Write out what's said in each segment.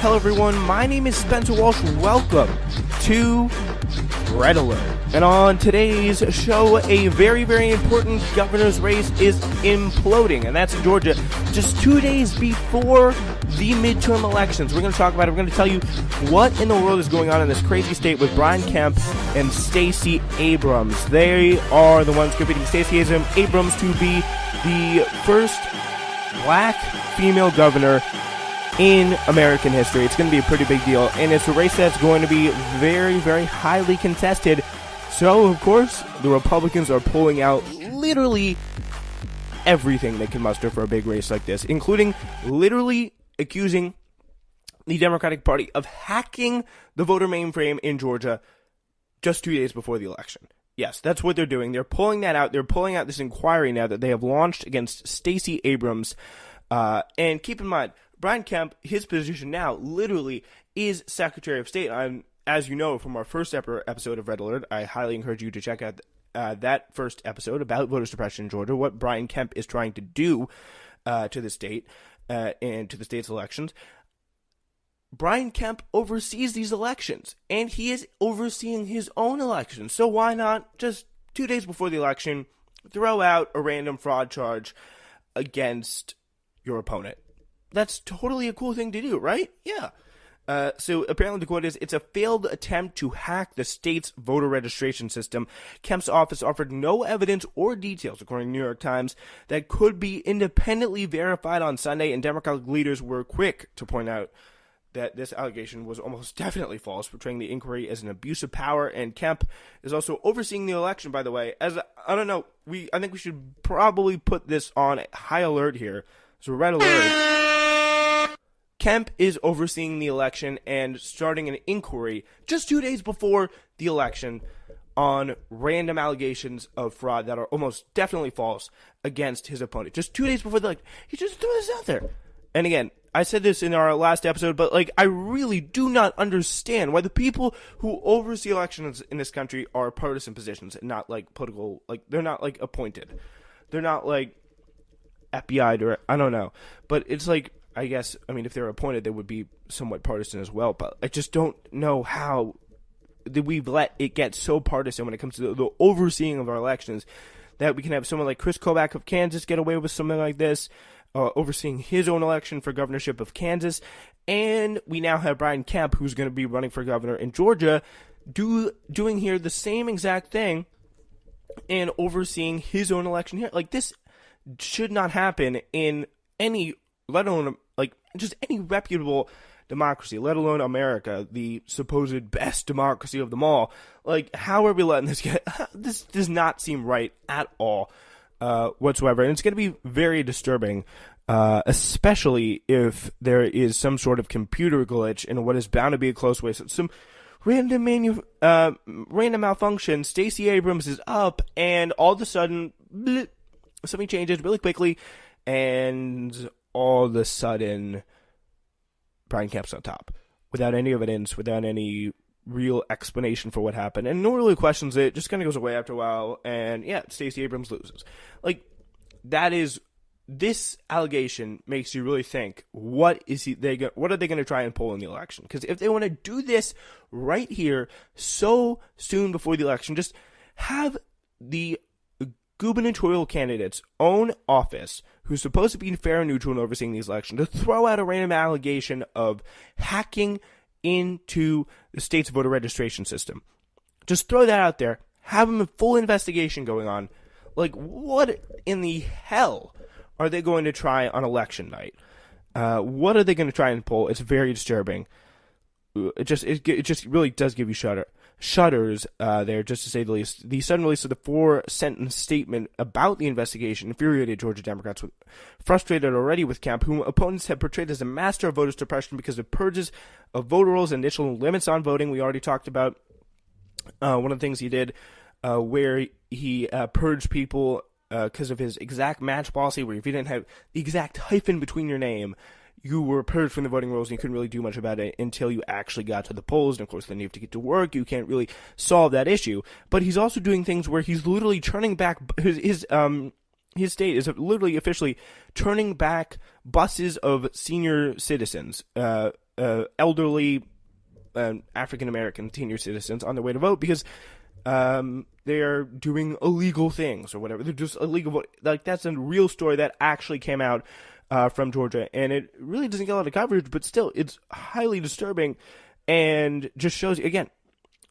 Hello everyone, my name is Spencer Walsh. Welcome to Red Alert. And on today's show, a very, very important governor's race is imploding, and that's in Georgia, just 2 days before the midterm elections. We're going to talk about it. We're going to tell you what in the world is going on in this crazy state with Kemp and Stacey Abrams. They are the ones competing. Stacey Abrams to be the first black female governor in American history. It's going to be a pretty big deal, and it's a race that's going to be very, very highly contested. So, of course, the Republicans are pulling out literally everything they can muster for a big race like this, including literally accusing the Democratic Party of hacking the voter mainframe in Georgia just 2 days before the election. Yes, that's what they're doing. They're pulling that out. They're pulling out this inquiry now that they have launched against Stacey Abrams. And keep in mind, Kemp, his position now literally is Secretary of State. As you know from our first episode of Red Alert, I highly encourage you to check out that first episode about voter suppression in Georgia, what Kemp is trying to do to the state and to the state's elections. Kemp oversees these elections, and he is overseeing his own election. So why not just 2 days before the election throw out a random fraud charge against your opponent? That's totally a cool thing to do, right? Yeah. So apparently the quote is, "It's a failed attempt to hack the state's voter registration system. Kemp's office offered no evidence or details, according to the New York Times, that could be independently verified on Sunday, and Democratic leaders were quick to point out that this allegation was almost definitely false, portraying the inquiry as an abuse of power." And Kemp is also overseeing the election, by the way. I think we should probably put this on high alert here. So Red Alert. Kemp is overseeing the election and starting an inquiry just 2 days before the election on random allegations of fraud that are almost definitely false against his opponent. Just 2 days before the election. He just threw this out there. And again, I said this in our last episode, but I really do not understand why the people who oversee elections in this country are partisan positions and not political, they're not appointed. They're not FBI or I don't know. But it's I guess, if they're appointed, they would be somewhat partisan as well. But I just don't know how we've let it get so partisan when it comes to the overseeing of our elections that we can have someone like Chris Kobach of Kansas get away with something like this, overseeing his own election for governorship of Kansas. And we now have Kemp, who's going to be running for governor in Georgia, doing here the same exact thing and overseeing his own election here. This should not happen in any, let alone just any reputable democracy, let alone America, the supposed best democracy of them all. How are we letting this get? This does not seem right at all whatsoever, and it's going to be very disturbing, especially if there is some sort of computer glitch in what is bound to be a close race. Some random malfunction. Stacey Abrams is up, and all of a sudden, something changes really quickly, and all of a sudden, Kemp's on top. Without any evidence, without any real explanation for what happened. And no one really questions it, just kind of goes away after a while, and yeah, Stacey Abrams loses. This allegation makes you really think, what are they going to try and pull in the election? Because if they want to do this right here, so soon before the election, just have the gubernatorial candidate's own office, who's supposed to be fair and neutral in overseeing these elections, to throw out a random allegation of hacking into the state's voter registration system. Just throw that out there. Have them a full investigation going on. What in the hell are they going to try on election night? What are they going to try and pull? It's very disturbing. It just really does give you shudders there, just to say the least. The sudden release of the 4-sentence statement about the investigation infuriated Georgia Democrats, frustrated already with Kemp, whom opponents have portrayed as a master of voter suppression because of purges of voter rolls and initial limits on voting. We already talked about one of the things he did where he purged people because of his exact match policy, where if you didn't have the exact hyphen between your name, you were purged from the voting rolls and you couldn't really do much about it until you actually got to the polls. And of course, then you have to get to work. You can't really solve that issue. But he's also doing things where he's literally turning back his state is literally officially turning back buses of senior citizens, elderly African-American senior citizens on their way to vote because they're doing illegal things or whatever. They're just illegal. Like, that's a real story that actually came out from Georgia, and it really doesn't get a lot of coverage, but still, it's highly disturbing and just shows, again,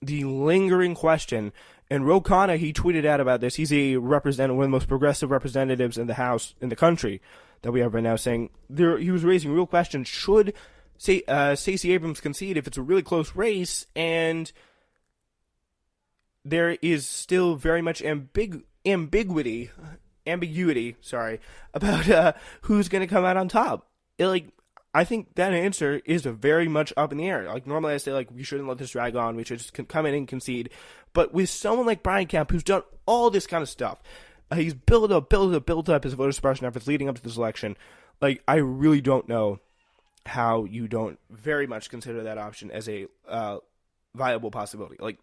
the lingering question. And Ro Khanna, he tweeted out about this. He's one of the most progressive representatives in the House, in the country, that we have right now, saying he was raising real questions. Should Stacey Abrams concede if it's a really close race, and there is still very much ambiguity, about who's going to come out on top. I think that answer is very much up in the air. Like, normally I say, like, we shouldn't let this drag on. We should just come in and concede. But with someone like Brian Kemp, who's done all this kind of stuff, he's built up his voter suppression efforts leading up to this election. Like, I really don't know how you don't very much consider that option as a viable possibility. Like,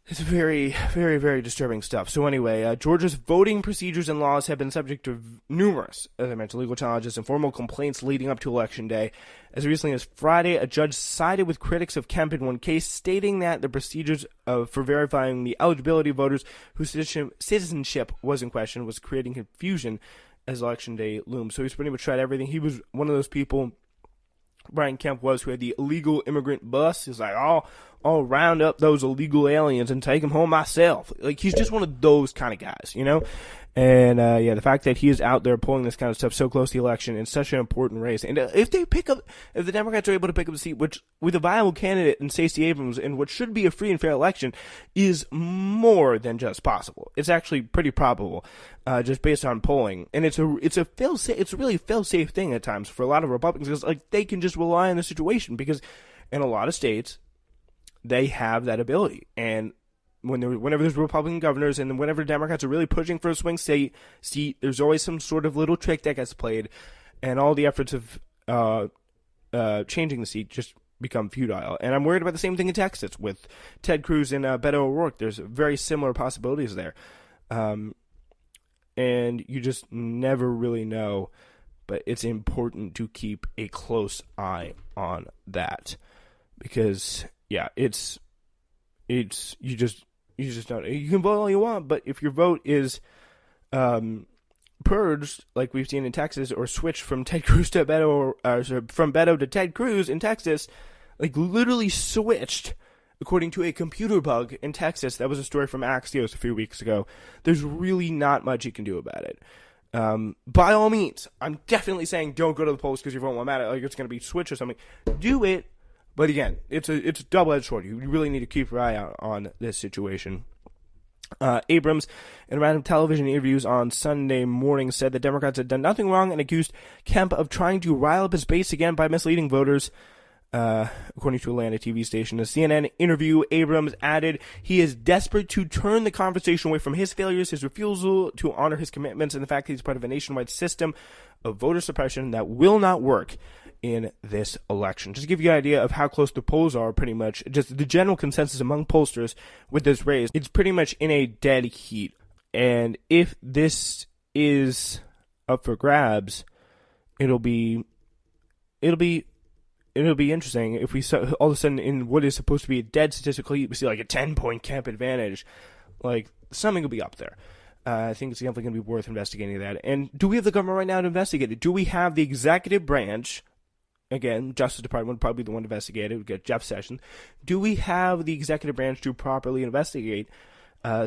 it's very, very, very disturbing stuff. So anyway, Georgia's voting procedures and laws have been subject to numerous, as I mentioned, legal challenges and formal complaints leading up to Election Day. As recently as Friday, a judge sided with critics of Kemp in one case, stating that the procedures for verifying the eligibility of voters whose citizenship was in question was creating confusion as Election Day loomed. So he's pretty much tried everything. He was one of those people, Brian Kemp was, who had the illegal immigrant bus. He's like, I'll round up those illegal aliens and take them home myself. Like, he's just one of those kind of guys, you know? And, the fact that he is out there pulling this kind of stuff so close to the election in such an important race. And if the Democrats are able to pick up the seat, which, with a viable candidate in Stacey Abrams, in what should be a free and fair election, is more than just possible. It's actually pretty probable, just based on polling. And it's really a fail-safe thing at times for a lot of Republicans, because, like, they can just rely on the situation, because in a lot of states, they have that ability. And whenever there's Republican governors and whenever Democrats are really pushing for a swing state seat, there's always some sort of little trick that gets played, and all the efforts of changing the seat just become futile. And I'm worried about the same thing in Texas with Ted Cruz and Beto O'Rourke. There's very similar possibilities there. And you just never really know, but it's important to keep a close eye on that, because you just don't. You can vote all you want, but if your vote is purged, like we've seen in Texas, or switched from Ted Cruz to Beto, from Beto to Ted Cruz in Texas, like literally switched, according to a computer bug in Texas. That was a story from Axios a few weeks ago. There's really not much you can do about it. By all means, I'm definitely saying don't go to the polls because your vote won't matter. Like, it's going to be switched or something. Do it. But again, it's a double-edged sword. You really need to keep your eye out on this situation. Abrams, in random television interviews on Sunday morning, said that Democrats had done nothing wrong and accused Kemp of trying to rile up his base again by misleading voters. According to Atlanta TV station, a CNN interview, Abrams added he is desperate to turn the conversation away from his failures, his refusal to honor his commitments, and the fact that he's part of a nationwide system of voter suppression that will not work in this election. Just to give you an idea of how close the polls are, pretty much, just the general consensus among pollsters with this race, it's pretty much in a dead heat. And if this is up for grabs, it'll be interesting if we saw, all of a sudden, in what is supposed to be a dead statistical heat, we see like a 10-point Kemp advantage. Like, something will be up there. I think it's definitely going to be worth investigating that. And do we have the government right now to investigate it? Do we have the executive branch? Again, Justice Department would probably be the one to investigate it. We'd get Jeff Sessions. Do we have the executive branch to properly investigate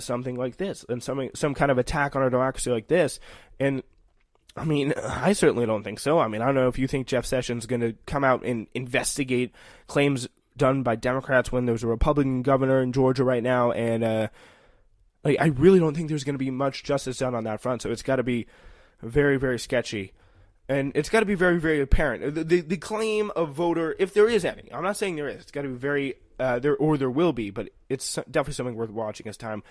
something like this, and some kind of attack on our democracy like this? And I mean, I certainly don't think so. I mean, I don't know if you think Jeff Sessions is going to come out and investigate claims done by Democrats when there's a Republican governor in Georgia right now, and I really don't think there's going to be much justice done on that front. So it's got to be very, very sketchy. And it's got to be very, very apparent. The claim of voter, if there is any, I'm not saying there is, it's got to be very, there will be, but it's definitely something worth watching as time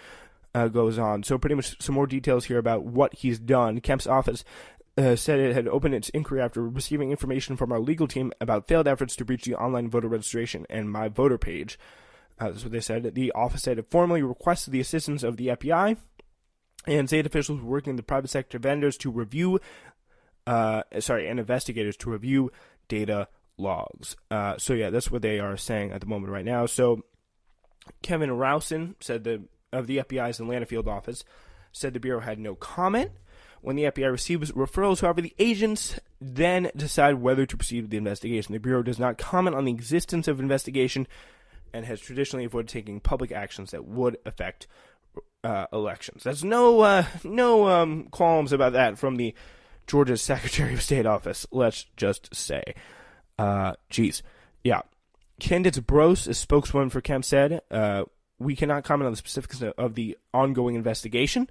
goes on. So pretty much some more details here about what he's done. Kemp's office said it had opened its inquiry after receiving information from our legal team about failed efforts to breach the online voter registration and My Voter page. That's what they said. The office said it formally requested the assistance of the FBI and state officials working with the private sector vendors to review and investigators to review data logs. So yeah, that's what they are saying at the moment right now. So Kevin Rowson said of the FBI's Atlanta field office said the Bureau had no comment. When the FBI receives referrals, however, the agents then decide whether to proceed with the investigation. The Bureau does not comment on the existence of investigation and has traditionally avoided taking public actions that would affect elections. There's no qualms about that from the Georgia Secretary of State office, let's just say. Yeah. Candace Brose, a spokeswoman for Kemp, said, we cannot comment on the specifics of the ongoing investigation,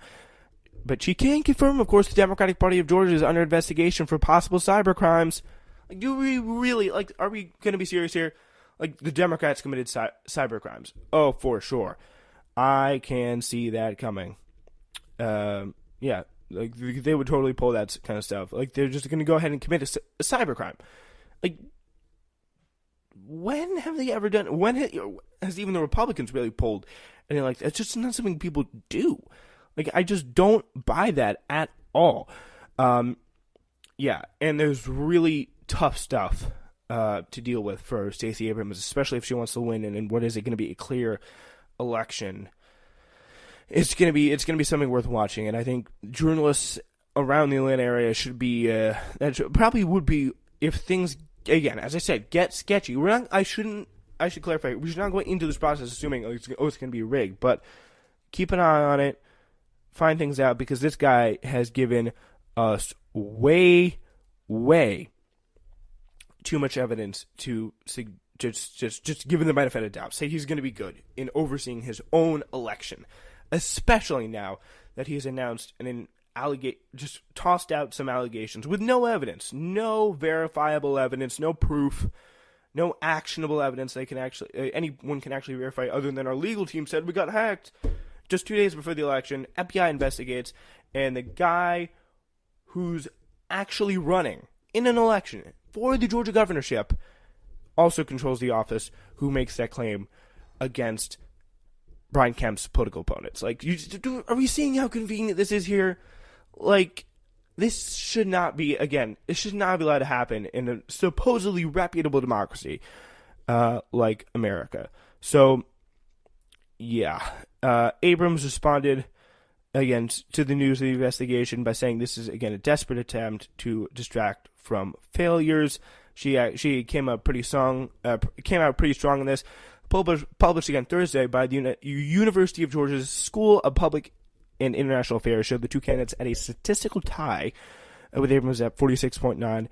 but she can confirm, of course, the Democratic Party of Georgia is under investigation for possible cyber crimes. Like, do we really, like, are we going to be serious here? Like, the Democrats committed cyber crimes. Oh, for sure. I can see that coming. Yeah, like, they would totally pull that kind of stuff. Like, they're just going to go ahead and commit a cyber crime. Like, when have they ever done, when has even the Republicans really pulled anything like that? It's just not something people do. Like, I just don't buy that at all. Yeah, and there's really tough stuff to deal with for Stacey Abrams, especially if she wants to win. And what is it going to be? A clear election. It's going to be something worth watching. And I think journalists around the Atlanta area should be probably would be, if things, again, as I said, get sketchy. I should clarify. We should not go into this process assuming it's going to be rigged, but keep an eye on it. Find things out, because this guy has given us way too much evidence to just give him the benefit of the doubt. Say he's going to be good in overseeing his own election, especially now that he has announced just tossed out some allegations with no evidence, no verifiable evidence, no proof, no actionable evidence anyone can actually verify, other than our legal team said we got hacked. Just 2 days before the election, FBI investigates, and the guy who's actually running in an election for the Georgia governorship also controls the office, who makes that claim against Brian Kemp's political opponents. Like, are we seeing how convenient this is here? Like, this should not be, again, it should not be allowed to happen in a supposedly reputable democracy like America. So, yeah. Abrams responded again to the news of the investigation by saying this is, again, a desperate attempt to distract from failures. She came out pretty strong in this. Published again Thursday by the University of Georgia's School of Public and International Affairs showed the two candidates at a statistical tie, with Abrams at 46.9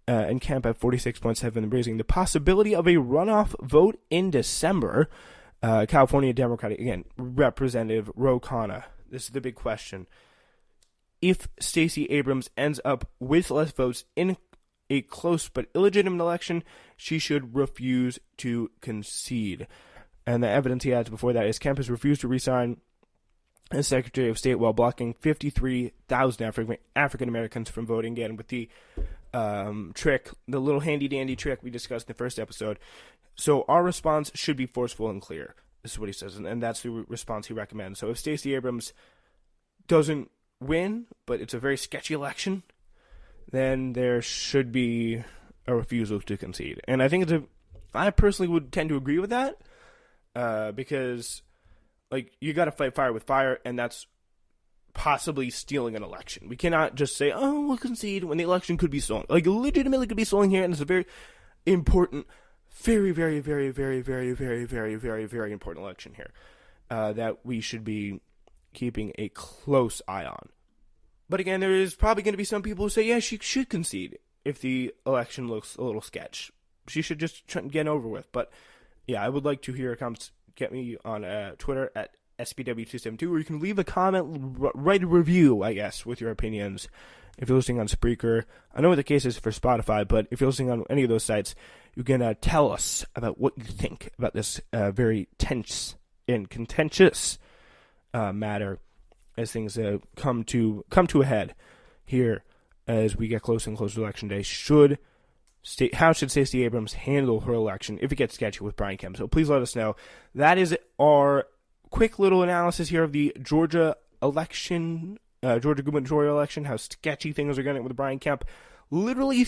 and Kemp at 46.7, raising the possibility of a runoff vote in December. California Democratic, again, Representative Ro Khanna. This is the big question. If Stacey Abrams ends up with less votes in a close but illegitimate election, she should refuse to concede. And the evidence he adds before that is Kemp has refused to resign as Secretary of State while blocking 53,000 African Americans from voting, again, with the trick, the little handy-dandy trick we discussed in the first episode. So our response should be forceful and clear. This is what he says, and that's the response he recommends. So if Stacey Abrams doesn't win, but it's a very sketchy election, then there should be a refusal to concede. And I think I personally would tend to agree with that, because, like, you got to fight fire with fire, and that's possibly stealing an election. We cannot just say, oh, we'll concede when the election could be stolen. Like, legitimately could be stolen here, and it's a very important, very, very, very, very, very, very, very, very, very important election here that we should be keeping a close eye on. But again, there is probably going to be some people who say, yeah, she should concede if the election looks a little sketch. She should just try and get over with. But yeah, I would like to hear comments. Get me on Twitter at SPW272, or you can leave a comment, write a review, I guess, with your opinions. If you're listening on Spreaker, I know what the case is for Spotify, but if you're listening on any of those sites, you can tell us about what you think about this very tense and contentious matter as things come to a head here as we get closer and closer to Election Day. How should Stacey Abrams handle her election if it gets sketchy with Brian Kemp? So please let us know. That is our quick little analysis here of the Georgia election, Georgia gubernatorial election, how sketchy things are going with Brian Kemp. Literally